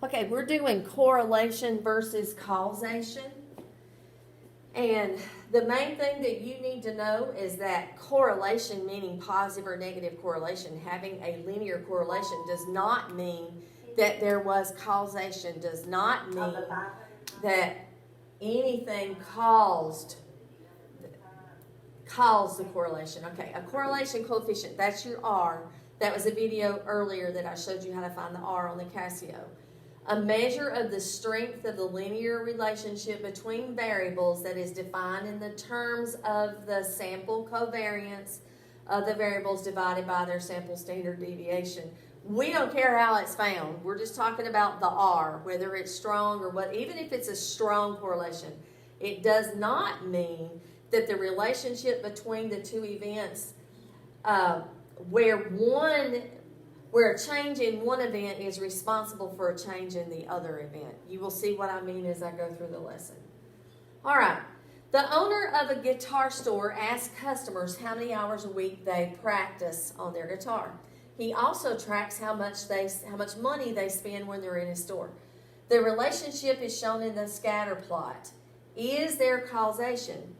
Okay, we're doing correlation versus causation. And the main thing that you need to know is that correlation, meaning positive or negative correlation, having a linear correlation does not mean that there was causation, does not mean that anything caused the correlation. Okay, a correlation coefficient, that's your R. That was a video earlier that I showed you how to find the R on the Casio. A measure of the strength of the linear relationship between variables that is defined in the terms of the sample covariance of the variables divided by their sample standard deviation. We don't care how it's found. We're just talking about the R, whether it's strong or what. Even if it's a strong correlation, it does not mean that the relationship between the two events where a change in one event is responsible for a change in the other event. You will see what I mean as I go through the lesson. All right. The owner of a guitar store asks customers how many hours a week they practice on their guitar. He also tracks how much money they spend when they're in his store. The relationship is shown in the scatter plot. Is there causation?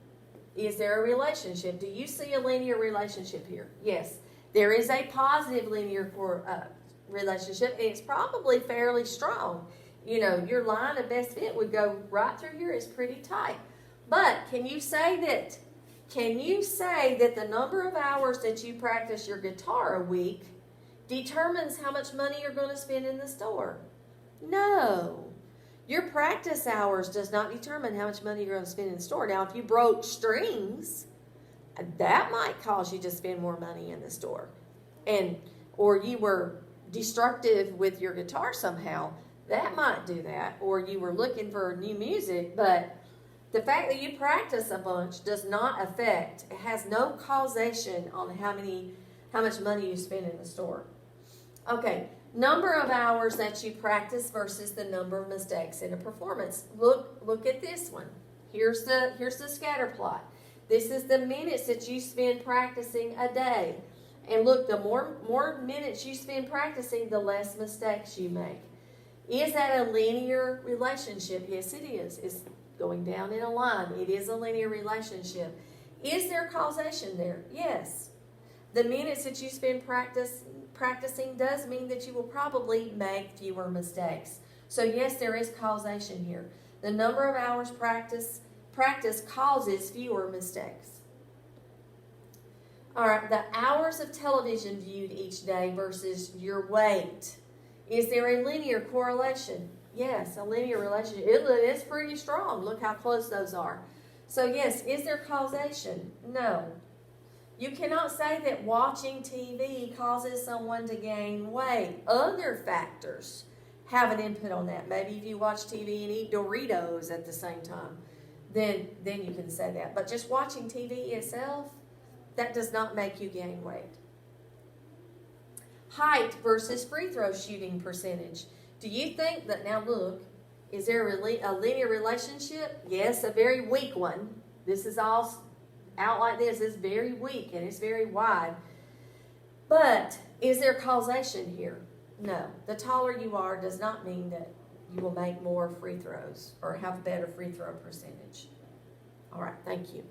Is there a relationship? Do you see a linear relationship here? Yes. There is a positive linear relationship. It's probably fairly strong. You know, your line of best fit would go right through here. It's pretty tight. But can you say that the number of hours that you practice your guitar a week determines how much money you're going to spend in the store? No. Your practice hours does not determine how much money you're going to spend in the store. Now, if you broke strings, that might cause you to spend more money in the store. Or you were destructive with your guitar somehow, that might do that. Or you were looking for new music, but the fact that you practice a bunch does not affect, it has no causation on how much money you spend in the store. Okay, number of hours that you practice versus the number of mistakes in a performance. Look at this one. Here's the scatter plot. This is the minutes that you spend practicing a day. And look, the more minutes you spend practicing, the less mistakes you make. Is that a linear relationship? Yes, it is. It's going down in a line. It is a linear relationship. Is there causation there? Yes. The minutes that you spend practicing does mean that you will probably make fewer mistakes. So yes, there is causation here. The number of hours practice causes fewer mistakes. All right, the hours of television viewed each day versus your weight. Is there a linear correlation? Yes, a linear relationship. It is pretty strong. Look how close those are. So yes, is there causation? No. You cannot say that watching TV causes someone to gain weight. Other factors have an input on that. Maybe if you watch TV and eat Doritos at the same time, then you can say that. But just watching TV itself, that does not make you gain weight. Height versus free throw shooting percentage. Do you think that, now look, is there a linear relationship? Yes, a very weak one. This is all out like this. It's very weak and it's very wide. But is there causation here? No. The taller you are does not mean that you will make more free throws or have a better free throw percentage. All right, thank you.